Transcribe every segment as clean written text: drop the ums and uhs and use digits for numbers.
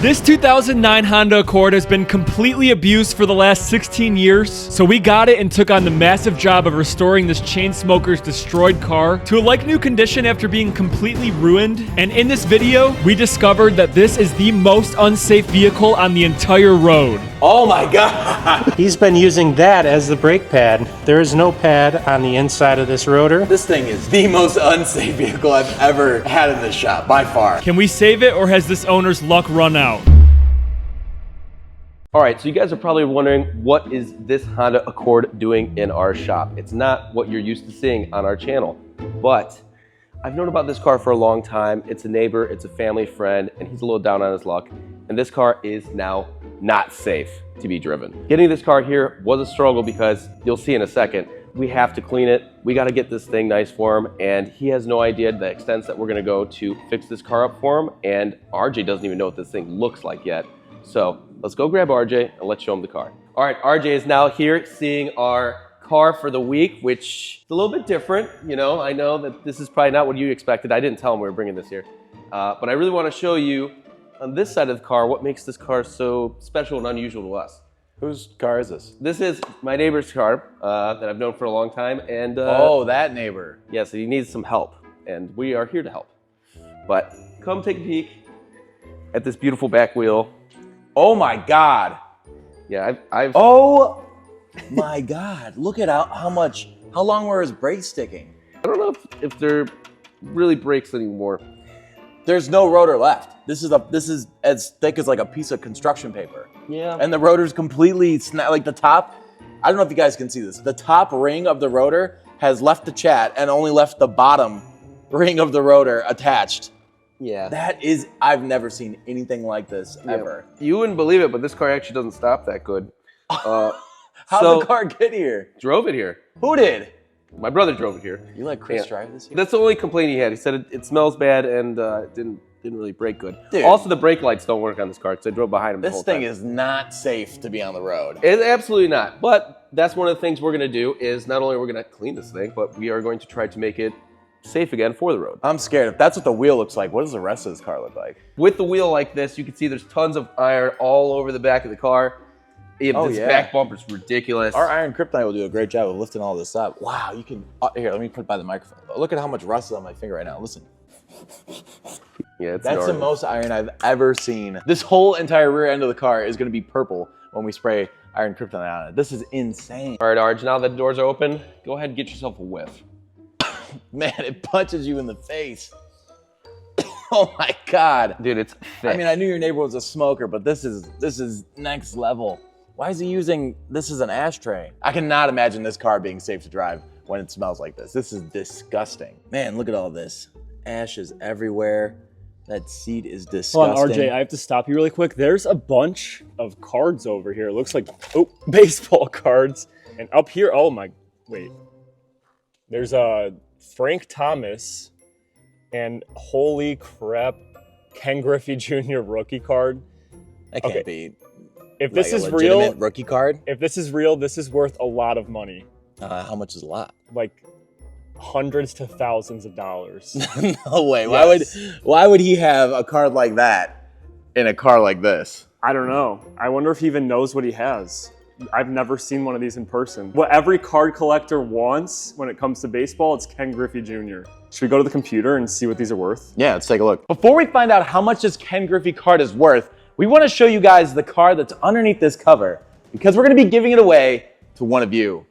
This 2009 Honda Accord has been completely abused for the last 16 years, so we got it and took on the massive job of restoring this chain smoker's destroyed car to a like-new condition after being completely ruined. And in this video, we discovered that this is the most unsafe vehicle on the entire road. Oh my God! He's been using that as the brake pad. There is no pad on the inside of this rotor. This thing is the most unsafe vehicle I've ever had in this shop, by far. Can we save it, or has this owner's luck run out? All right, so you guys are probably wondering, what is this Honda Accord doing in our shop? It's not what you're used to seeing on our channel, but I've known about this car for a long time. It's a neighbor, it's a family friend, and he's a little down on his luck. And this car is now not safe to be driven. Getting this car here was a struggle because you'll see in a second, we have to clean it. We got to get this thing nice for him, and he has no idea the extents that we're going to go to fix this car up for him, and RJ doesn't even know what this thing looks like yet. So let's go grab RJ and let's show him the car. All right, RJ is now here seeing our car for the week, which is a little bit different. You know, I know that this is probably not what you expected. I didn't tell him we were bringing this here, but I really want to show you on this side of the car what makes this car so special and unusual to us. Whose car is this? This is my neighbor's car that I've known for a long time, and oh, that neighbor. yes, he needs some help, and we are here to help. But come take a peek at this beautiful back wheel. Oh my God! Yeah, I've Oh my God! Look at how long were his brakes sticking? I don't know if they're really brakes anymore. There's no rotor left. This is as thick as like a piece of construction paper. Yeah. And the rotor's completely like the top. I don't know if you guys can see this. The top ring of the rotor has left the chat and only left the bottom ring of the rotor attached. Yeah. That is, I've never seen anything like this ever. You wouldn't believe it, but this car actually doesn't stop that good. How'd so- the car get here? Drove it here. Who did? My brother drove it here. You let Chris Yeah. drive this here? That's the only complaint he had. He said it smells bad and it didn't really brake good. Dude. Also, the brake lights don't work on this car because I drove behind him the This whole thing time. is not safe to be on the road. It's absolutely not. But that's one of the things we're going to do is not only are we going to clean this thing, but we are going to try to make it safe again for the road. I'm scared. If that's what the wheel looks like, what does the rest of this car look like? With the wheel like this, you can see there's tons of iron all over the back of the car. This back bumper is ridiculous. Our iron kryptonite will do a great job of lifting all this up. Wow, you can, here, let me put it by the microphone. Look at how much rust is on my finger right now. Listen. Yeah, it's That's gnarly. the most iron I've ever seen. This whole entire rear end of the car is gonna be purple when we spray iron kryptonite on it. This is insane. All right, Arj, now that the doors are open, go ahead and get yourself a whiff. Man, it punches you in the face. Oh my God. Dude, it's thick. I mean, I knew your neighbor was a smoker, but this is next level. Why is he using this as an ashtray? I cannot imagine this car being safe to drive when it smells like this. This is disgusting. Man, look at all this. Ashes everywhere. That seat is disgusting. Hold on, RJ, I have to stop you really quick. There's a bunch of cards over here. It looks like, baseball cards. And up here, wait. There's a Frank Thomas and holy crap, Ken Griffey Jr. rookie card. That can't be. If this like is a legitimate real, rookie card. if this is real, this is worth a lot of money. How much is a lot? Like hundreds to thousands of dollars. No way. Yes. Why would he have a card like that in a car like this? I don't know. I wonder if he even knows what he has. I've never seen one of these in person. What every card collector wants when it comes to baseball, it's Ken Griffey Jr. Should we go to the computer and see what these are worth? Yeah, let's take a look. Before we find out how much this Ken Griffey card is worth, we want to show you guys the card that's underneath this cover because we're going to be giving it away to one of you.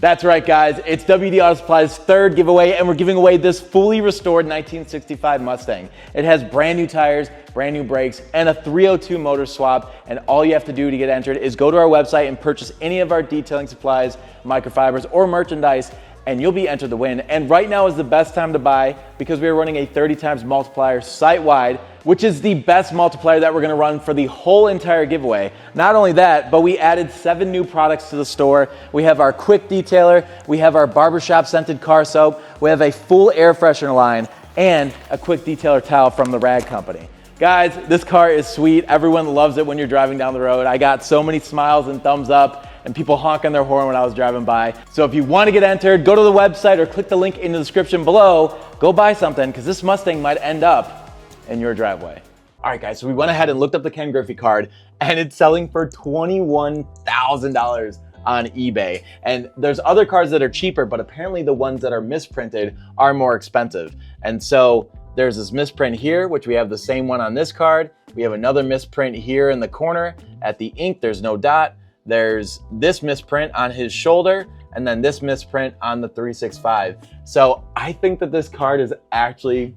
That's right, guys. It's WD Auto Supply's third giveaway, and we're giving away this fully restored 1965 Mustang. It has brand new tires, brand new brakes, and a 302 motor swap. And all you have to do to get entered is go to our website and purchase any of our detailing supplies, microfibers, or merchandise, and you'll be entered to win. And right now is the best time to buy because we are running a 30 times multiplier site-wide, which is the best multiplier that we're gonna run for the whole entire giveaway. Not only that, but we added 7 new products to the store. We have our quick detailer, we have our barbershop scented car soap, we have a full air freshener line, and a quick detailer towel from the Rag Company. Guys, this car is sweet. Everyone loves it when you're driving down the road. I got so many smiles and thumbs up and people honking their horn when I was driving by. So if you want to get entered, go to the website or click the link in the description below. Go buy something because this Mustang might end up in your driveway. All right, guys, so we went ahead and looked up the Ken Griffey card and it's selling for $21,000 on eBay. And there's other cards that are cheaper, but apparently the ones that are misprinted are more expensive. And so there's this misprint here, which we have the same one on this card. We have another misprint here in the corner. At the ink, there's no dot. There's this misprint on his shoulder, and then this misprint on the 365. So I think that this card is actually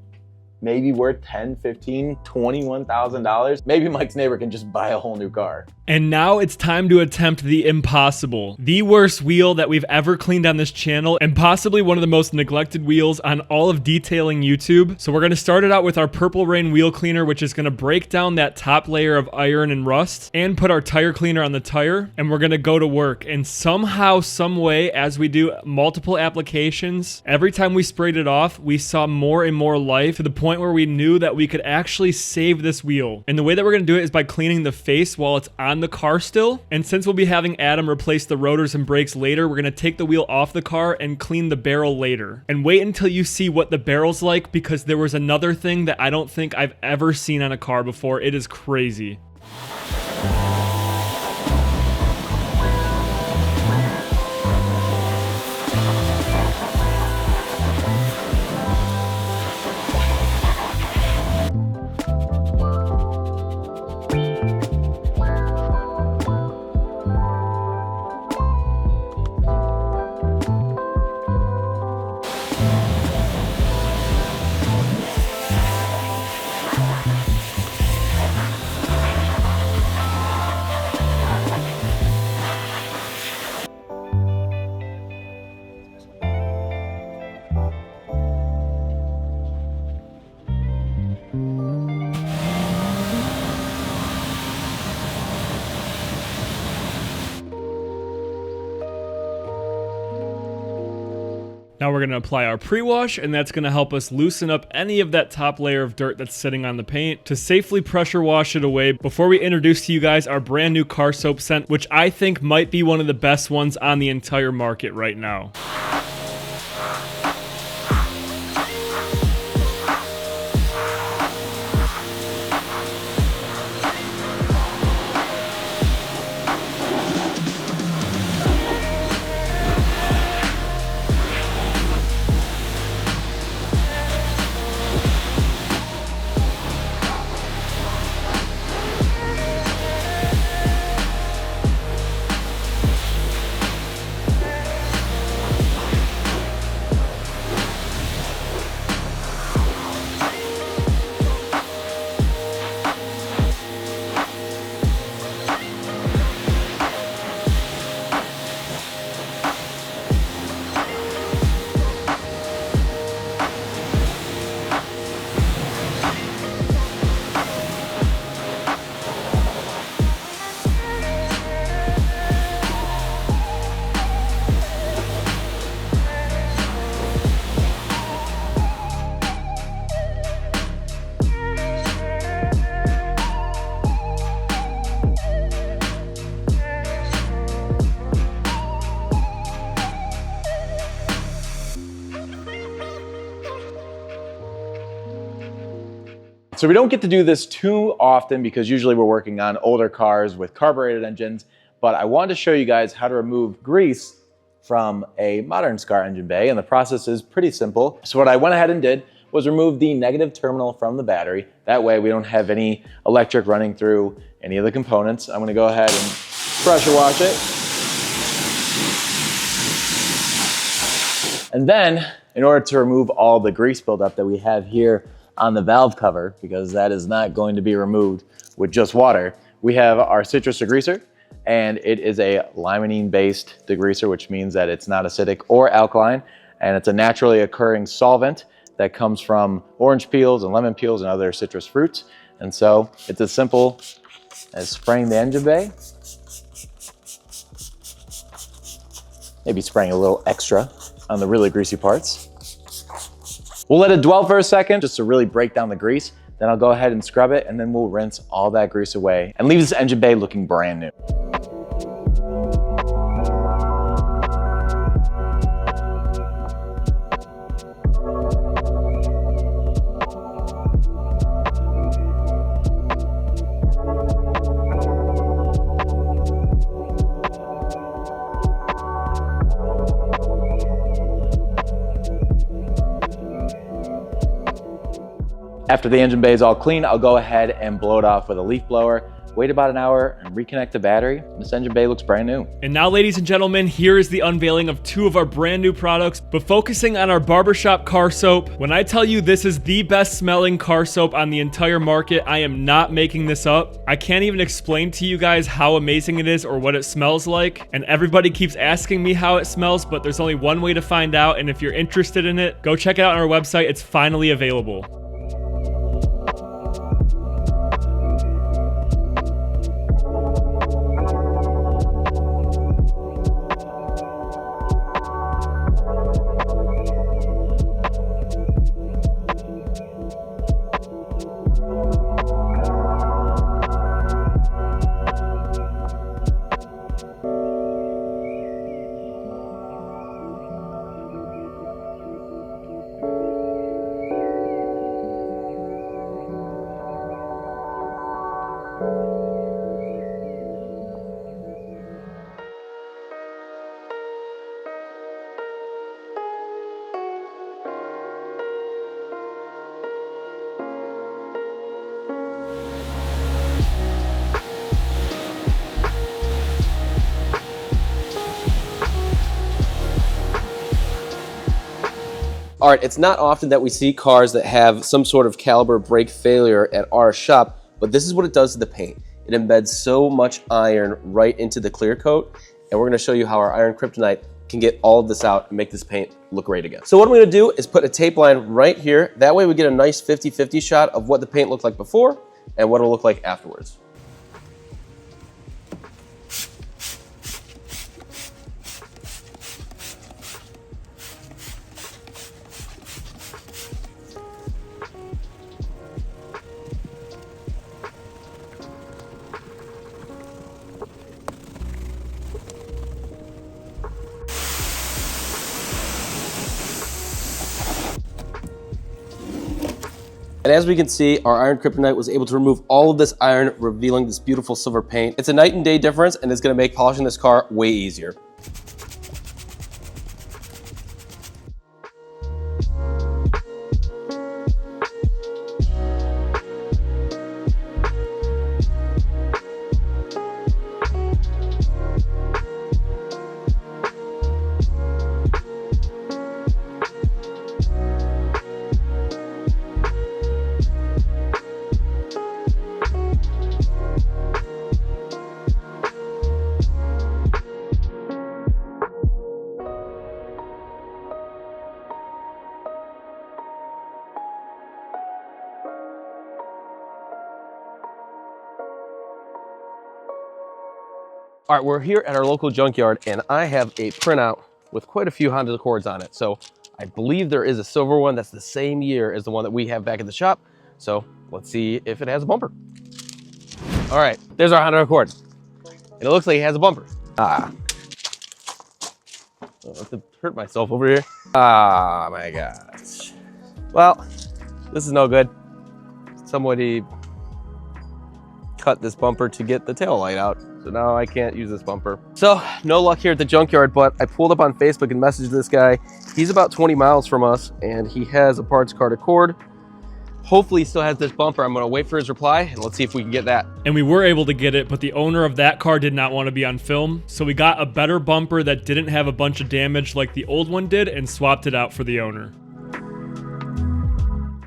maybe worth $10, $15, $21,000. Maybe Mike's neighbor can just buy a whole new car. And now it's time to attempt the impossible. The worst wheel that we've ever cleaned on this channel, and possibly one of the most neglected wheels on all of detailing YouTube. So we're gonna start it out with our Purple Rain wheel cleaner, which is gonna break down that top layer of iron and rust, and put our tire cleaner on the tire, and we're gonna go to work. And somehow, some way, as we do multiple applications, every time we sprayed it off, we saw more and more life to the point where we knew that we could actually save this wheel. And the way that we're gonna do it is by cleaning the face while it's on the car still. And since we'll be having Adam replace the rotors and brakes later, we're gonna take the wheel off the car and clean the barrel later. And wait until you see what the barrel's like, because there was another thing that I don't think I've ever seen on a car before. It is crazy. Now we're going to apply our pre-wash, and that's going to help us loosen up any of that top layer of dirt that's sitting on the paint to safely pressure wash it away before we introduce to you guys our brand new car soap scent, which I think might be one of the best ones on the entire market right now. So we don't get to do this too often because usually we're working on older cars with carbureted engines, but I wanted to show you guys how to remove grease from a modern SCAR engine bay, and the process is pretty simple. So what I went ahead and did was remove the negative terminal from the battery. That way we don't have any electric running through any of the components. I'm gonna go ahead and pressure wash it. And then in order to remove all the grease buildup that we have here on the valve cover, because that is not going to be removed with just water, we have our citrus degreaser, and it is a limonene based degreaser, which means that it's not acidic or alkaline, and it's a naturally occurring solvent that comes from orange peels and lemon peels and other citrus fruits. And so it's as simple as spraying the engine bay, maybe spraying a little extra on the really greasy parts. We'll let it dwell for a second just to really break down the grease. Then I'll go ahead and scrub it, and then we'll rinse all that grease away and leave this engine bay looking brand new. After the engine bay is all clean, I'll go ahead and blow it off with a leaf blower, wait about an hour, and reconnect the battery. This engine bay looks brand new. And now, ladies and gentlemen, here is the unveiling of 2 of our brand new products, but focusing on our barbershop car soap. When I tell you this is the best smelling car soap on the entire market, I am not making this up. I can't even explain to you guys how amazing it is or what it smells like. And everybody keeps asking me how it smells, but there's only one way to find out. And if you're interested in it, go check it out on our website. It's finally available. All right, it's not often that we see cars that have some sort of caliber brake failure at our shop, but this is what it does to the paint. It embeds so much iron right into the clear coat, and we're gonna show you how our iron kryptonite can get all of this out and make this paint look great again. So what I'm gonna do is put a tape line right here. That way we get a nice 50-50 shot of what the paint looked like before and what it'll look like afterwards. And as we can see, our iron kryptonite was able to remove all of this iron, revealing this beautiful silver paint. It's a night and day difference, and it's gonna make polishing this car way easier. All right, we're here at our local junkyard, and I have a printout with quite a few Honda Accords on it. So I believe there is a silver one that's the same year as the one that we have back at the shop. So let's see if it has a bumper. All right, there's our Honda Accord. And it looks like it has a bumper. I have to hurt myself over here. Ah, my gosh. Well, this is no good. Somebody cut this bumper to get the tail light out. So now I can't use this bumper. So no luck here at the junkyard, but I pulled up on Facebook and messaged this guy. He's about 20 miles from us, and he has a parts card Accord. Hopefully he still has this bumper. I'm gonna wait for his reply and let's see if we can get that. And we were able to get it, but the owner of that car did not want to be on film. So we got a better bumper that didn't have a bunch of damage like the old one did and swapped it out for the owner.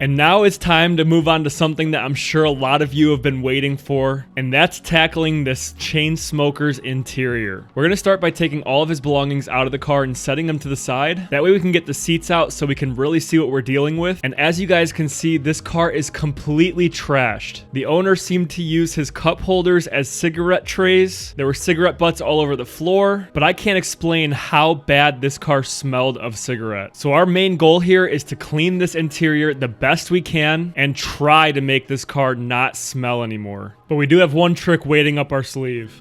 And now it's time to move on to something that I'm sure a lot of you have been waiting for, and that's tackling this chain smoker's interior. We're gonna start by taking all of his belongings out of the car and setting them to the side. That way we can get the seats out so we can really see what we're dealing with. And as you guys can see, this car is completely trashed. The owner seemed to use his cup holders as cigarette trays. There were cigarette butts all over the floor, but I can't explain how bad this car smelled of cigarette. So our main goal here is to clean this interior the best we can and try to make this car not smell anymore. But we do have one trick waiting up our sleeve.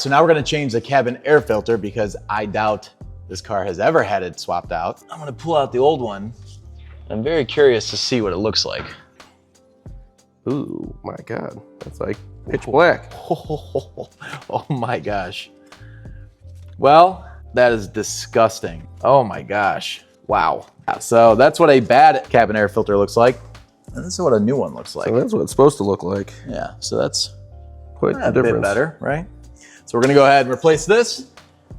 so now we're gonna change the cabin air filter because I doubt this car has ever had it swapped out. I'm gonna pull out the old one. I'm very curious to see what it looks like. Ooh, my God. That's like pitch black. Oh my gosh. Well, that is disgusting. Oh my gosh. Wow. So that's what a bad cabin air filter looks like. And this is what a new one looks like. So that's what it's supposed to look like. Yeah, so that's Quite the a bit difference. better, right? So we're gonna go ahead and replace this,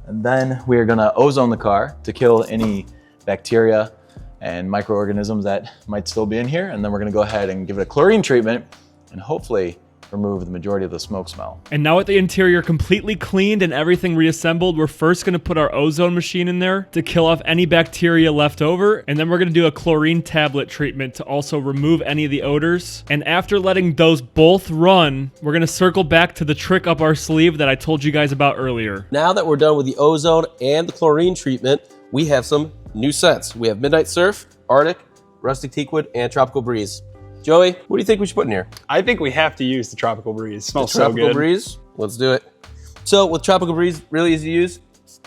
and then we are gonna ozone the car to kill any bacteria and microorganisms that might still be in here. And then we're gonna go ahead and give it a chlorine treatment and hopefully remove the majority of the smoke smell. And now with the interior completely cleaned and everything reassembled, we're first gonna put our ozone machine in there to kill off any bacteria left over. And then we're gonna do a chlorine tablet treatment to also remove any of the odors. And after letting those both run, we're gonna circle back to the trick up our sleeve that I told you guys about earlier. Now that we're done with the ozone and the chlorine treatment, we have some new scents. We have Midnight Surf, Arctic, Rustic Teakwood, and Tropical Breeze. Joey, what do you think we should put in here? I think we have to use the Tropical Breeze. Smells so Tropical good. Breeze? Let's do it. So with Tropical Breeze, really easy to use.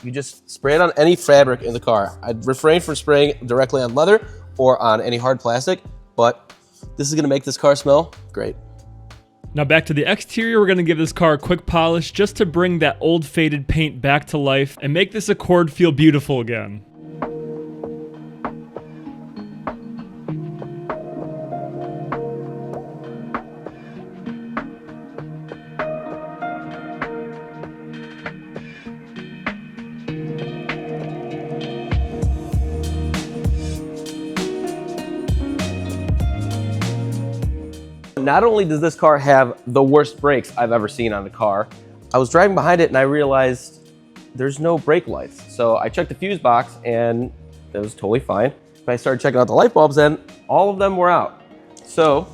You just spray it on any fabric in the car. I'd refrain from spraying directly on leather or on any hard plastic, but this is gonna make this car smell great. Now back to the exterior, we're gonna give this car a quick polish just to bring that old faded paint back to life and make this Accord feel beautiful again. Not only does this car have the worst brakes I've ever seen on a car, I was driving behind it and I realized there's no brake lights. So I checked the fuse box and it was totally fine. But I started checking out the light bulbs and all of them were out. So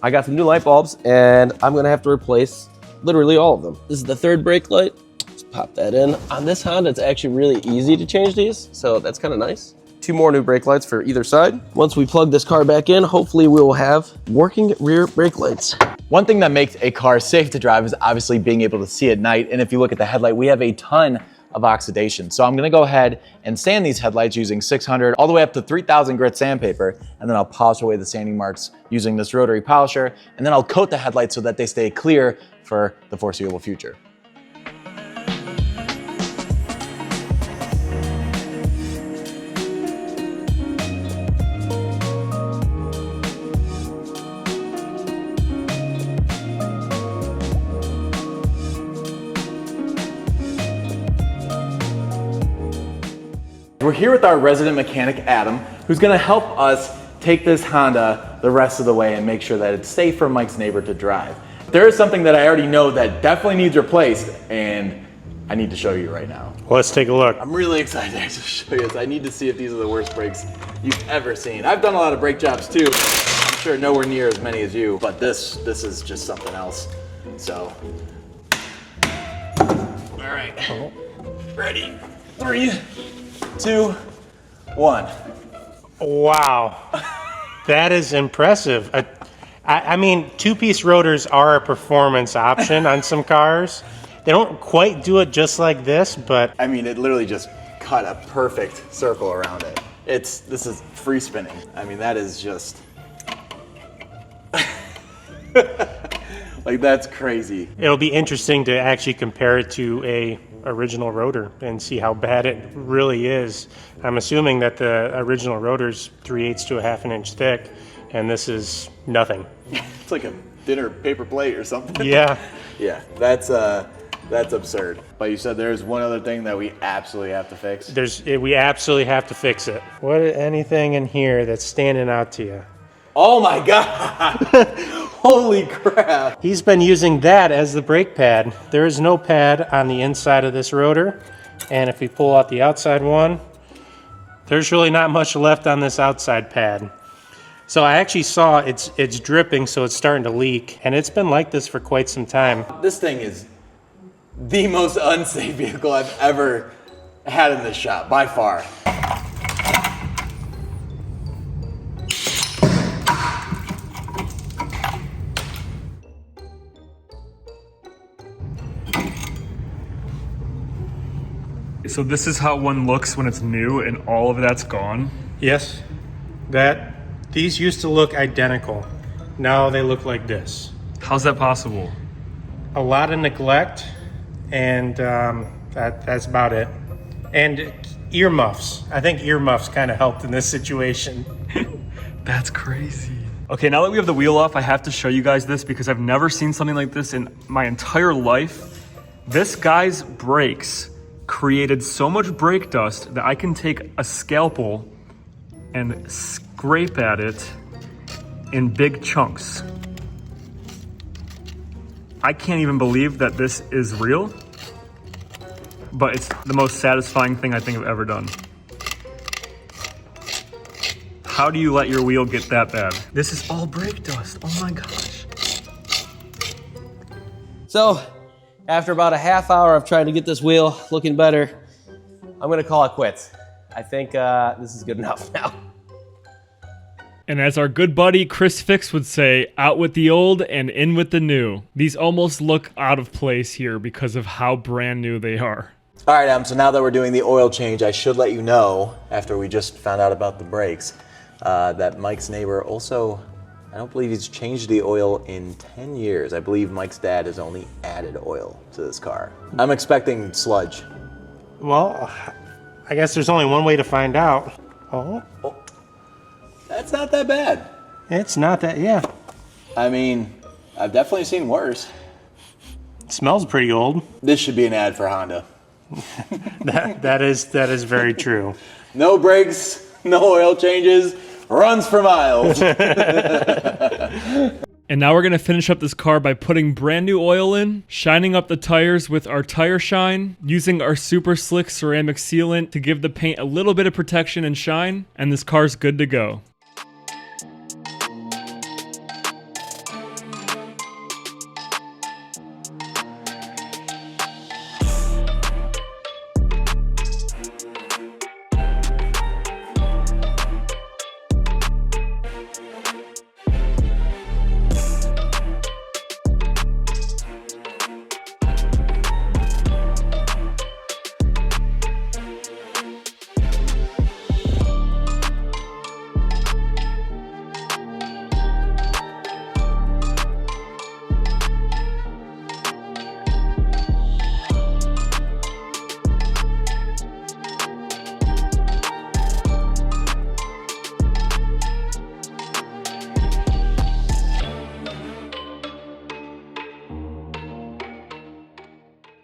I got some new light bulbs and I'm gonna have to replace literally all of them. This is the third brake light. Let's pop that in. On this Honda, it's actually really easy to change these, so that's kind of nice. 2 more new brake lights for either side. Once we plug this car back in, hopefully we will have working rear brake lights. One thing that makes a car safe to drive is obviously being able to see at night. And if you look at the headlight, we have a ton of oxidation. So I'm gonna go ahead and sand these headlights using 600 all the way up to 3000 grit sandpaper. And then I'll polish away the sanding marks using this rotary polisher. And then I'll coat the headlights so that they stay clear for the foreseeable future. We're here with our resident mechanic, Adam, who's gonna help us take this Honda the rest of the way and make sure that it's safe for Mike's neighbor to drive. There is something that I already know that definitely needs replaced, and I need to show you right now. Let's take a look. I'm really excited to show you this. I need to see if these are the worst brakes you've ever seen. I've done a lot of brake jobs too. I'm sure nowhere near as many as you, but this is just something else. So, all right, ready? 3, 2, 1. Wow, that is impressive. I mean, 2-piece rotors are a performance option on some cars. They don't quite do it just like this, but I mean, it literally just cut a perfect circle around it. This is free spinning. I mean, that is just, like, that's crazy. it'll be interesting to actually compare it to a original rotor and see how bad it really is. I'm assuming that the original rotor's 3/8 to a ½ inch thick, and this is nothing. It's like a dinner paper plate or something. Yeah. Yeah, that's absurd. But you said there's one other thing that we absolutely have to fix. We absolutely have to fix it. What, anything in here that's standing out to you? Oh my God! Holy crap! He's been using that as the brake pad. There is no pad on the inside of this rotor. And if we pull out the outside one, there's really not much left on this outside pad. So I actually saw it's dripping, so it's starting to leak. And it's been like this for quite some time. This thing is the most unsafe vehicle I've ever had in this shop, by far. So this is how one looks when it's new and all of that's gone. Yes, these used to look identical. Now they look like this. How's that possible? A lot of neglect, and that's about it. And earmuffs. I think earmuffs kind of helped in this situation. That's crazy. Okay, now that we have the wheel off, I have to show you guys this because I've never seen something like this in my entire life. This guy's brakes created so much brake dust that I can take a scalpel and scrape at it in big chunks. I can't even believe that this is real, but it's the most satisfying thing I think I've ever done. How do you let your wheel get that bad? This is all brake dust, oh my gosh. So, after about a half hour of trying to get this wheel looking better, I'm gonna call it quits. I think this is good enough now. And as our good buddy Chris Fix would say, out with the old and in with the new. These almost look out of place here because of how brand new they are. All right, Adam, so now that we're doing the oil change, I should let you know, after we just found out about the brakes, that Mike's neighbor also, I don't believe he's changed the oil in 10 years. I believe Mike's dad has only added oil to this car. I'm expecting sludge. Well, I guess there's only one way to find out. Oh, That's not that bad. it's not that, yeah. I mean, I've definitely seen worse. It smells pretty old. This should be an ad for Honda. That is very true. No brakes, no oil changes, runs for miles. And now we're gonna finish up this car by putting brand new oil in, shining up the tires with our tire shine, using our super slick ceramic sealant to give the paint a little bit of protection and shine, and this car's good to go.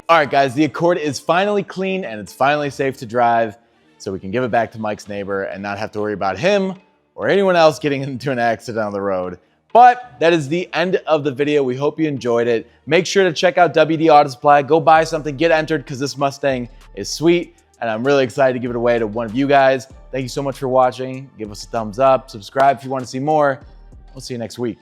All right, guys, the Accord is finally clean and it's finally safe to drive, so we can give it back to Mike's neighbor and not have to worry about him or anyone else getting into an accident on the road. But that is the end of the video. We hope you enjoyed it. Make sure to check out WD Auto Supply. Go buy something, get entered, because this Mustang is sweet, and I'm really excited to give it away to one of you guys. Thank you so much for watching. Give us a thumbs up, subscribe if you want to see more. We'll see you next week.